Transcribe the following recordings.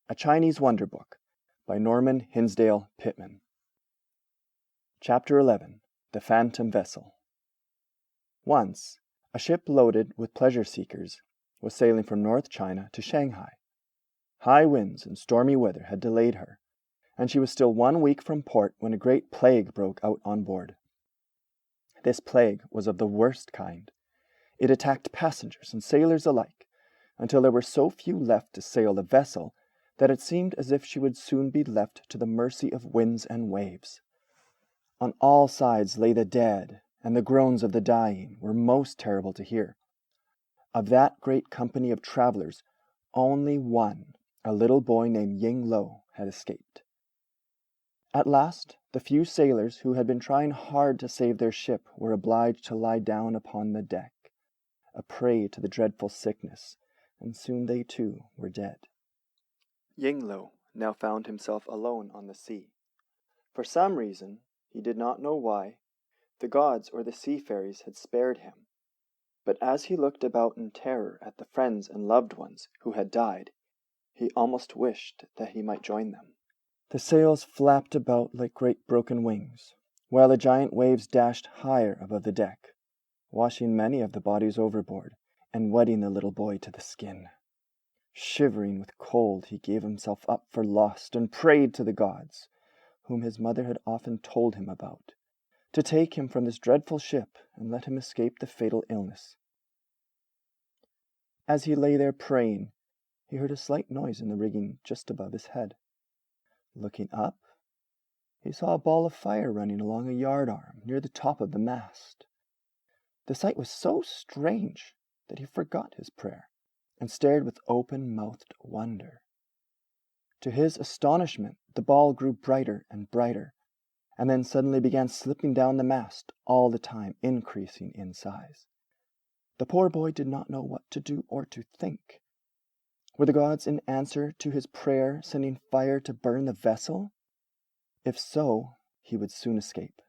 A Chinese Wonder Book by Norman Hinsdale Pittman. Chapter 11. The Phantom Vessel. Once, a ship loaded with pleasure seekers was sailing from North China to Shanghai. High winds and stormy weather had delayed her, and she was still 1 week from port when a great plague broke out on board. This plague was of the worst kind. It attacked passengers and sailors alike, until there were so few left to sail the vessel that it seemed as if she would soon be left to the mercy of winds and waves. On all sides lay the dead, and the groans of the dying were most terrible to hear. Of that great company of travelers, only one, a little boy named Ying Lo, had escaped. At last, the few sailors who had been trying hard to save their ship were obliged to lie down upon the deck, a prey to the dreadful sickness, and soon they too were dead. Ying Lo now found himself alone on the sea. For some reason, he did not know why, the gods or the sea fairies had spared him. But as he looked about in terror at the friends and loved ones who had died, he almost wished that he might join them. The sails flapped about like great broken wings, while the giant waves dashed higher above the deck, washing many of the bodies overboard and wetting the little boy to the skin. Shivering with cold, he gave himself up for lost and prayed to the gods, whom his mother had often told him about, to take him from this dreadful ship and let him escape the fatal illness. As he lay there praying, he heard a slight noise in the rigging just above his head. Looking up, he saw a ball of fire running along a yardarm near the top of the mast. The sight was so strange that he forgot his prayer and stared with open-mouthed wonder. To his astonishment, the ball grew brighter and brighter, and then suddenly began slipping down the mast, all the time increasing in size. The poor boy did not know what to do or to think. Were the gods in answer to his prayer sending fire to burn the vessel? If so, he would soon escape.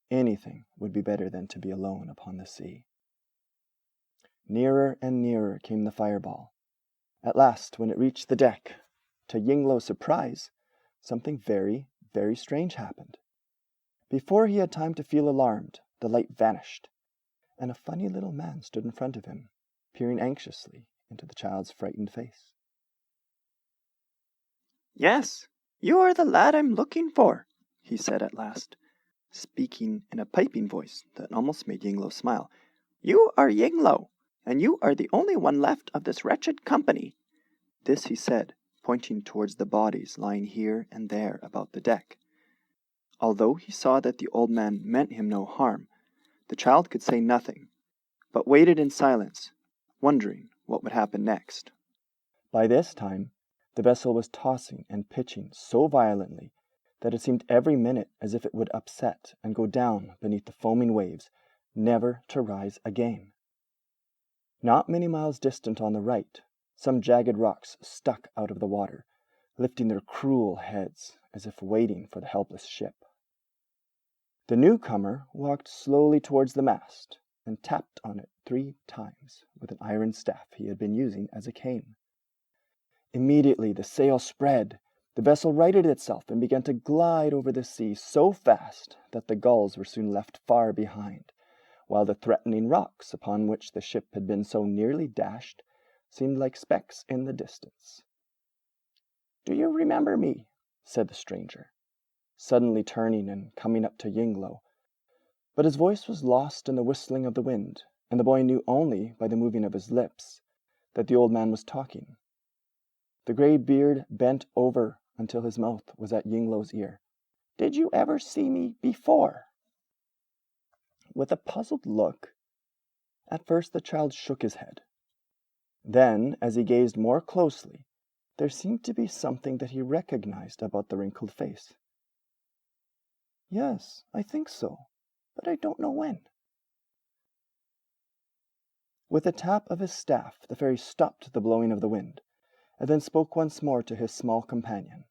Anything would be better than to be alone upon the sea. Nearer and nearer came the fireball. At last, when it reached the deck, to Ying Lo's surprise, something very, very strange happened. Before he had time to feel alarmed, the light vanished, and a funny little man stood in front of him, peering anxiously into the child's frightened face. "Yes, you are the lad I'm looking for," he said at last, speaking in a piping voice that almost made Ying Lo smile. "You are Ying Lo, and you are the only one left of this wretched company." This he said, pointing towards the bodies lying here and there about the deck. Although he saw that the old man meant him no harm, the child could say nothing, but waited in silence, wondering what would happen next. By this time, the vessel was tossing and pitching so violently that it seemed every minute as if it would upset and go down beneath the foaming waves, never to rise again. Not many miles distant on the right, some jagged rocks stuck out of the water, lifting their cruel heads as if waiting for the helpless ship. The newcomer walked slowly towards the mast and tapped on it 3 times with an iron staff he had been using as a cane. Immediately the sail spread, the vessel righted itself and began to glide over the sea so fast that the gulls were soon left far behind, while the threatening rocks upon which the ship had been so nearly dashed seemed like specks in the distance. "Do you remember me?" said the stranger, suddenly turning and coming up to Ying Lo. But his voice was lost in the whistling of the wind, and the boy knew only by the moving of his lips that the old man was talking. The gray beard bent over until his mouth was at Ying Lo's ear. "Did you ever see me before?" With a puzzled look, at first the child shook his head. Then, as he gazed more closely, there seemed to be something that he recognized about the wrinkled face. "Yes, I think so, but I don't know when." With a tap of his staff, the fairy stopped the blowing of the wind, and then spoke once more to his small companion.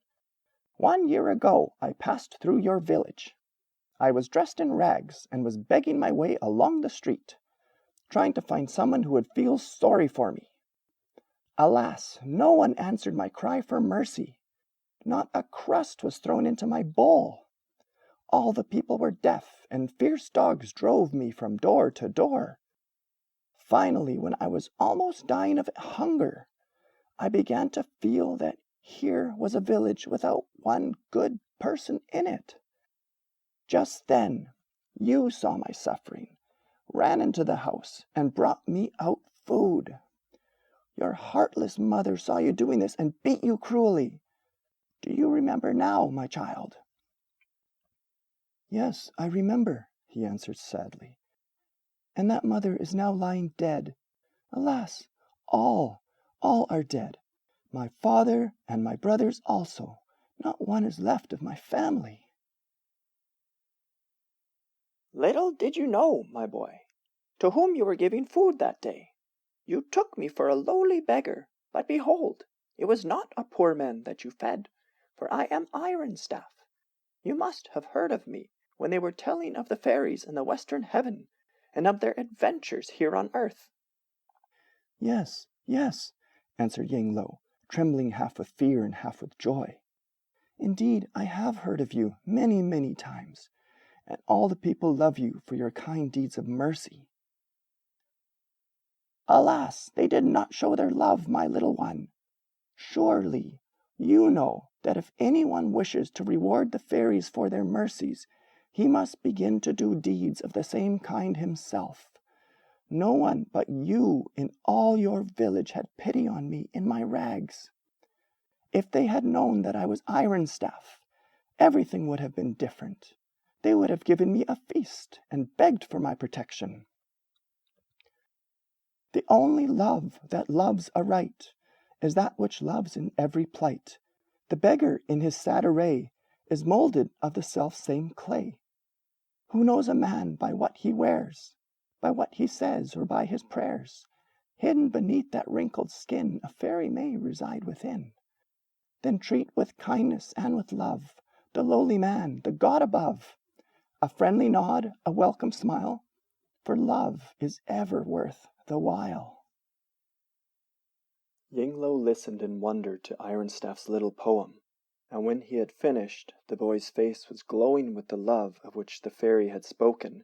"1 year ago I passed through your village. I was dressed in rags and was begging my way along the street, trying to find someone who would feel sorry for me. Alas, no one answered my cry for mercy. Not a crust was thrown into my bowl. All the people were deaf, and fierce dogs drove me from door to door. Finally, when I was almost dying of hunger, I began to feel that here was a village without one good person in it. Just then, you saw my suffering, ran into the house, and brought me out food. Your heartless mother saw you doing this and beat you cruelly. Do you remember now, my child?" "Yes, I remember," he answered sadly. "And that mother is now lying dead. Alas, all are dead. My father and my brothers also. Not one is left of my family." Little did you know, my boy, to whom you were giving food that day. You took me for a lowly beggar, but behold, it was not a poor man that you fed, for I am Iron Staff. You must have heard of me when they were telling of the fairies in the western heaven, and of their adventures here on earth. "Yes, yes," answered Yinglo, trembling half with fear and half with joy. "Indeed, I have heard of you many, many times, and all the people love you for your kind deeds of mercy." "Alas, they did not show their love, my little one. Surely you know that if anyone wishes to reward the fairies for their mercies, he must begin to do deeds of the same kind himself. No one but you in all your village had pity on me in my rags. If they had known that I was Iron Staff, everything would have been different. They would have given me a feast and begged for my protection. The only love that loves aright is that which loves in every plight. The beggar in his sad array is moulded of the self-same clay. Who knows a man by what he wears, by what he says, or by his prayers? Hidden beneath that wrinkled skin, a fairy may reside within. Then treat with kindness and with love the lowly man, the God above. A friendly nod, a welcome smile, for love is ever worth the while." Yinglo listened in wonder to Ironstaff's little poem, and when he had finished, the boy's face was glowing with the love of which the fairy had spoken.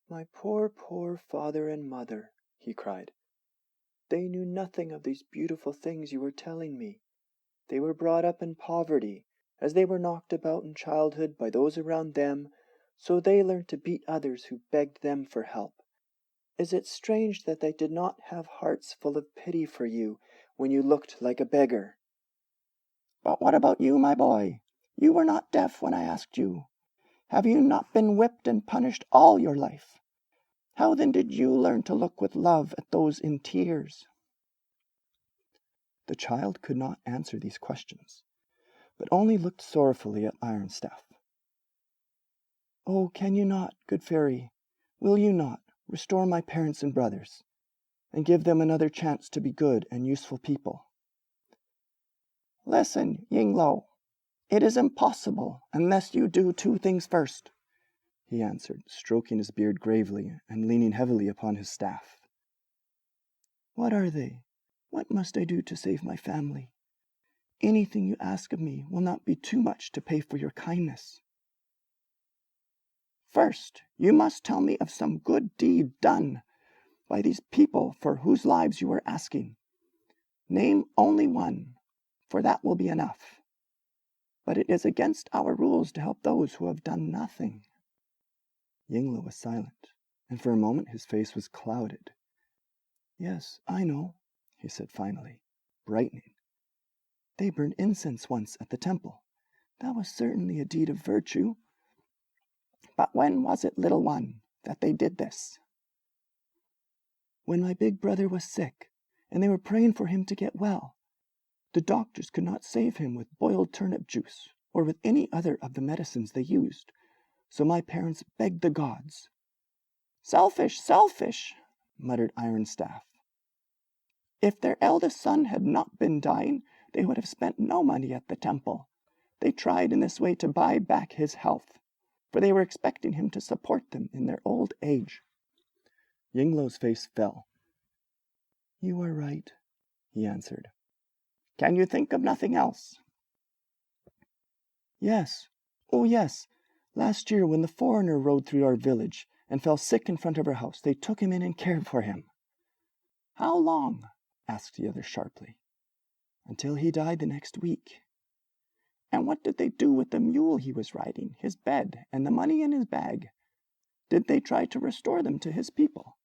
"My poor, poor father and mother," he cried. "They knew nothing of these beautiful things you were telling me. They were brought up in poverty, as they were knocked about in childhood by those around them, so they learned to beat others who begged them for help. Is it strange that they did not have hearts full of pity for you when you looked like a beggar?" "But what about you, my boy? You were not deaf when I asked you. Have you not been whipped and punished all your life? How then did you learn to look with love at those in tears?" The child could not answer these questions, but only looked sorrowfully at Ironstaff. "Oh, can you not, good fairy, will you not, restore my parents and brothers, and give them another chance to be good and useful people?" "Listen, Yinglo, it is impossible unless you do two things first," he answered, stroking his beard gravely and leaning heavily upon his staff. "What are they? What must I do to save my family? Anything you ask of me will not be too much to pay for your kindness." "First, you must tell me of some good deed done by these people for whose lives you are asking. Name only one, for that will be enough. But it is against our rules to help those who have done nothing." Yinglo was silent, and for a moment his face was clouded. "Yes, I know," he said finally, brightening. "They burned incense once at the temple. That was certainly a deed of virtue." "But when was it, little one, that they did this?" "When my big brother was sick, and they were praying for him to get well. The doctors could not save him with boiled turnip juice, or with any other of the medicines they used, so my parents begged the gods." "Selfish, selfish," muttered Ironstaff. "If their eldest son had not been dying, they would have spent no money at the temple. They tried in this way to buy back his health, for they were expecting him to support them in their old age." Yinglo's face fell. "You are right. he answered. Can you think of nothing else? Yes, oh yes, last year when the foreigner rode through our village and fell sick in front of our house, they took him in and cared for him. How long? Asked the other sharply. Until he died the next week. And what did they do with the mule he was riding, his bed, and the money in his bag? Did they try to restore them to his people?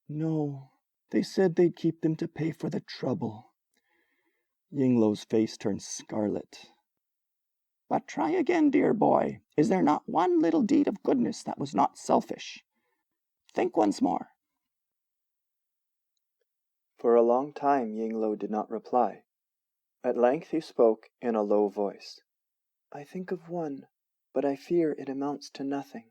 No, they said they'd keep them to pay for the trouble. Yingluo's face turned scarlet. But try again, dear boy. Is there not one little deed of goodness that was not selfish? Think once more. For a long time Yingluo did not reply. At length he spoke in a low voice. I think of one, but I fear it amounts to nothing.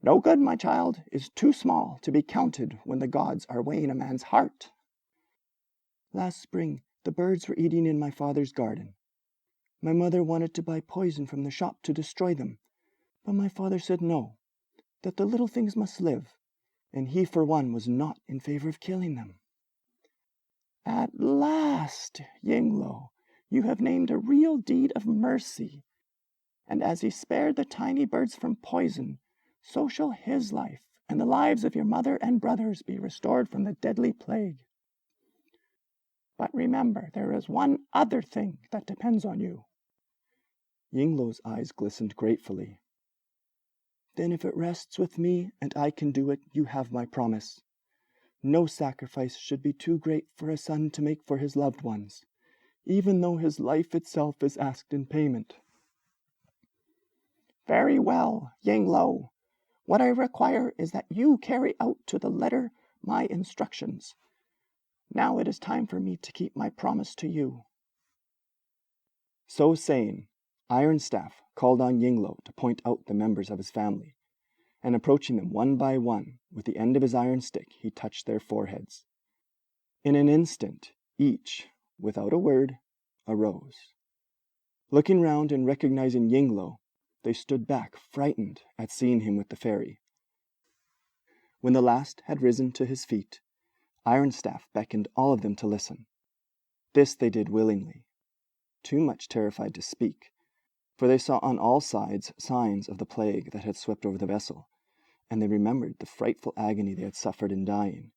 No good, my child, is too small to be counted when the gods are weighing a man's heart. Last spring, the birds were eating in my father's garden. My mother wanted to buy poison from the shop to destroy them, but my father said no, that the little things must live, and he for one was not in favor of killing them. At last, Yingluo, you have named a real deed of mercy, and as he spared the tiny birds from poison, so shall his life and the lives of your mother and brothers be restored from the deadly plague. But remember, there is one other thing that depends on you. Yingluo's eyes glistened gratefully. Then if it rests with me and I can do it, you have my promise. No sacrifice should be too great for a son to make for his loved ones, even though his life itself is asked in payment. Very well, Yingluo. What I require is that you carry out to the letter my instructions. Now it is time for me to keep my promise to you. So saying, Iron Staff called on Yingluo to point out the members of his family, and approaching them one by one with the end of his iron stick, he touched their foreheads. In an instant, each, without a word, arose. Looking round and recognizing Yingluo, they stood back, frightened at seeing him with the fairy. When the last had risen to his feet, Iron Staff beckoned all of them to listen. This they did willingly, too much terrified to speak, for they saw on all sides signs of the plague that had swept over the vessel, and they remembered the frightful agony they had suffered in dying.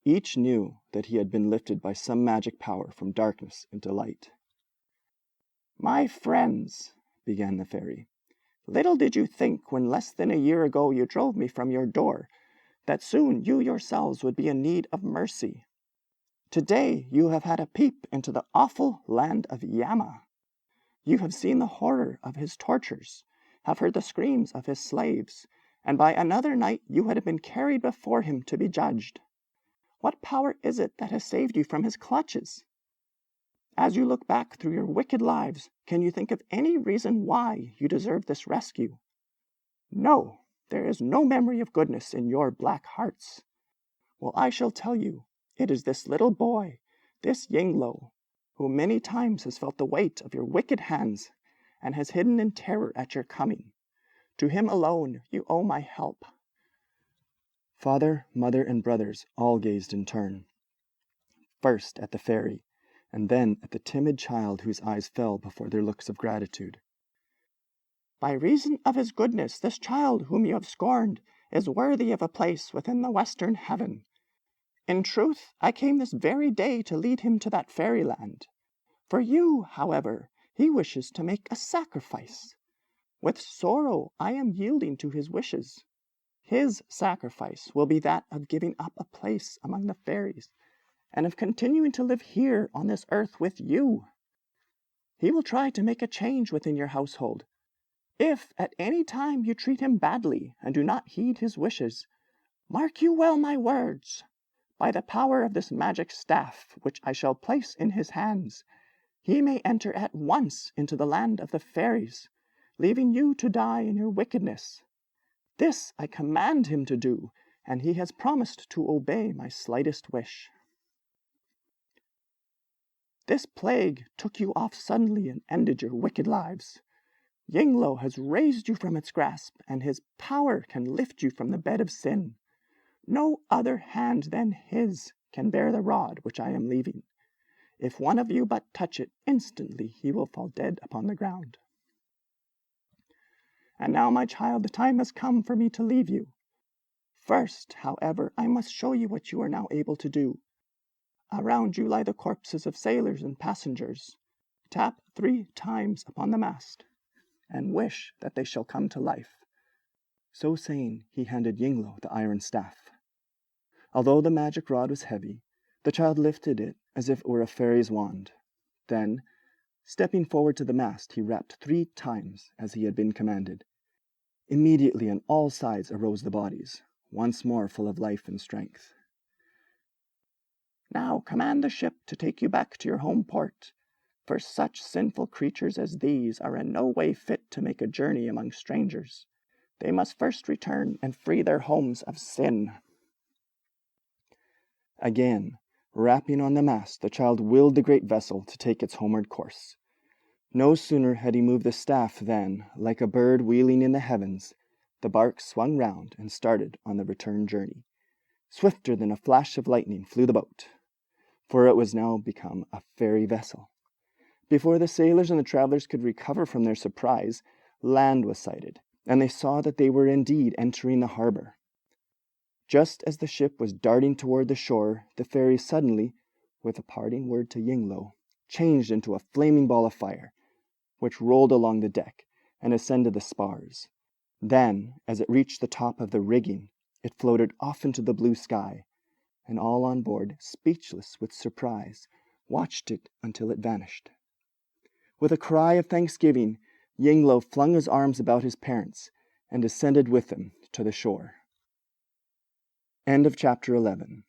Each knew that he had been lifted by some magic power from darkness into light. My friends, began the fairy, little did you think when less than a year ago you drove me from your door, that soon you yourselves would be in need of mercy. Today you have had a peep into the awful land of Yama. You have seen the horror of his tortures, have heard the screams of his slaves, and by another night you would have been carried before him to be judged. What power is it that has saved you from his clutches? As you look back through your wicked lives, can you think of any reason why you deserve this rescue? No, there is no memory of goodness in your black hearts. Well, I shall tell you, it is this little boy, this Yingluo, who many times has felt the weight of your wicked hands and has hidden in terror at your coming. To him alone you owe my help. Father, mother, and brothers all gazed in turn. First at the fairy, and then at the timid child whose eyes fell before their looks of gratitude. By reason of his goodness, this child whom you have scorned is worthy of a place within the western heaven. In truth, I came this very day to lead him to that fairyland. For you, however, he wishes to make a sacrifice. With sorrow, I am yielding to his wishes. His sacrifice will be that of giving up a place among the fairies, and of continuing to live here on this earth with you. He will try to make a change within your household. If at any time you treat him badly and do not heed his wishes, mark you well my words. By the power of this magic staff, which I shall place in his hands, he may enter at once into the land of the fairies, leaving you to die in your wickedness. This I command him to do, and he has promised to obey my slightest wish. This plague took you off suddenly and ended your wicked lives. Yingluo has raised you from its grasp, and his power can lift you from the bed of sin. No other hand than his can bear the rod which I am leaving. If one of you but touch it, instantly he will fall dead upon the ground. And now, my child, the time has come for me to leave you. First, however, I must show you what you are now able to do. Around you lie the corpses of sailors and passengers. Tap 3 times upon the mast, and wish that they shall come to life." So saying, he handed Yinglo the iron staff. Although the magic rod was heavy, the child lifted it as if it were a fairy's wand. Then, stepping forward to the mast, he rapped 3 times as he had been commanded. Immediately on all sides arose the bodies, once more full of life and strength. "Now command the ship to take you back to your home port, for such sinful creatures as these are in no way fit to make a journey among strangers. They must first return and free their homes of sin." Again, rapping on the mast, the child willed the great vessel to take its homeward course. No sooner had he moved the staff than, like a bird wheeling in the heavens, the bark swung round and started on the return journey. Swifter than a flash of lightning flew the boat, for it was now become a fairy vessel. Before the sailors and the travelers could recover from their surprise, land was sighted, and they saw that they were indeed entering the harbor. Just as the ship was darting toward the shore, the fairy suddenly, with a parting word to Yinglo, changed into a flaming ball of fire, which rolled along the deck and ascended the spars. Then, as it reached the top of the rigging, it floated off into the blue sky, and all on board, speechless with surprise, watched it until it vanished. With a cry of thanksgiving, Yinglo flung his arms about his parents and descended with them to the shore. End of chapter 11.